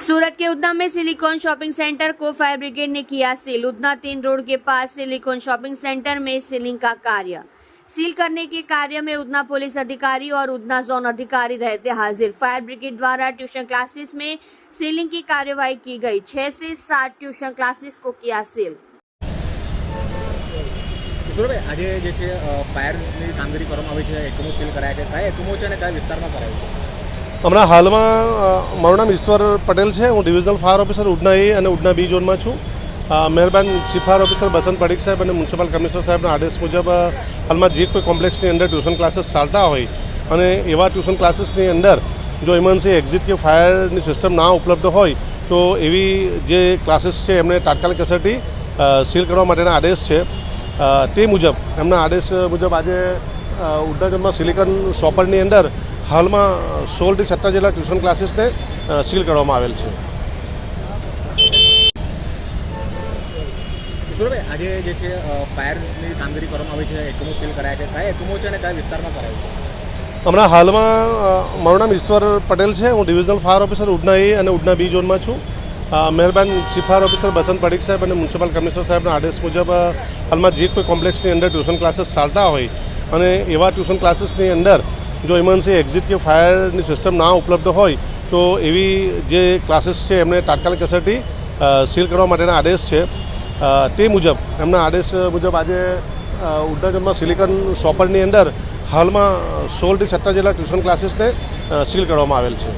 सूरत के उधना में silicon shopping centre को फायर ब्रिगेड ने किया सील। उधना 3 रोड के पास सिलिकॉन शॉपिंग सेंटर में सीलिंग का कार्य सील करने के कार्य में उधना पुलिस अधिकारी और उधना जोन अधिकारी रहते हाजिर। फायर ब्रिगेड द्वारा ट्यूशन क्लासेस में सीलिंग की कार्यवाही की गई। 6 से 7 ट्यूशन क्लासेस को किया सील। आज फायरनी कामगीरी કરવામાં આવી છે, એકમો સીલ કરાયા છે, કયા એકમો છે અને કયા વિસ્તારમાં કરાયું છે? હમણાં હાલમાં મારું નામ ઈશ્વર પટેલ છે। હું ડિવિઝનલ ફાયર ઓફિસર ઉધના એ અને ઉધના બી ઝોનમાં છું। મહેરબાન ચીફ ફાયર ઓફિસર બસંત પડીક સાહેબ અને મ્યુનિસિપલ કમિશનર સાહેબના આદેશ મુજબ હાલમાં જે કોઈ કોમ્પ્લેક્સની અંદર ટ્યુશન ક્લાસીસ ચાલતા હોય અને એવા ટ્યુશન ક્લાસીસની અંદર જો ઇમરજન્સી એક્ઝિટ કે ફાયરની સિસ્ટમ ના ઉપલબ્ધ હોય તો એવી જે ક્લાસીસ છે એમને તાત્કાલિક અસરથી સીલ કરવા માટેના આદેશ છે। તે મુજબ એમના આદેશ મુજબ આજે ઉધના ઝોનમાં સિલિકોન શોપરની અંદર હાલમાં 16 થી 17 જેટલા ટ્યુશન ક્લાસીસને સીલ કરવામાં આવેલ છે। આજે ફાયરની કામગીરી કરવામાં આવી છે, એકમો સીલ કરાયા છે, કયા એકમો છે અને કયા વિસ્તારમાં કરાયું છે? હમણાં હાલમાં મારું નામ ઈશ્વર પટેલ છે। હું ડિવિઝનલ ફાયર ઓફિસર ઉધના એ અને ઉધના બી ઝોનમાં છું। મહેરબાન ચીફ ફાયર ઓફિસર બસંત પડીક સાહેબ અને મ્યુનિસિપલ કમિશનર સાહેબના આદેશ મુજબ હાલમાં જે કોઈ કોમ્પ્લેક્સની અંદર ટ્યુશન ક્લાસીસ ચાલતા હોય અને એવા ટ્યુશન ક્લાસીસની અંદર જો ઇમરજન્સી એક્ઝિટ કે ફાયરની સિસ્ટમ ના ઉપલબ્ધ હોય તો એવી જે ક્લાસીસ છે એમને તાત્કાલિક અસરથી સીલ કરવા માટેના આદેશ છે। તે મુજબ એમના આદેશ મુજબ આજે ઉધના ઝોનમાં સિલિકોન શોપરની અંદર હાલમાં 16 થી 17 જેટલા ટ્યુશન ક્લાસીસને સીલ કરવામાં આવેલ છે।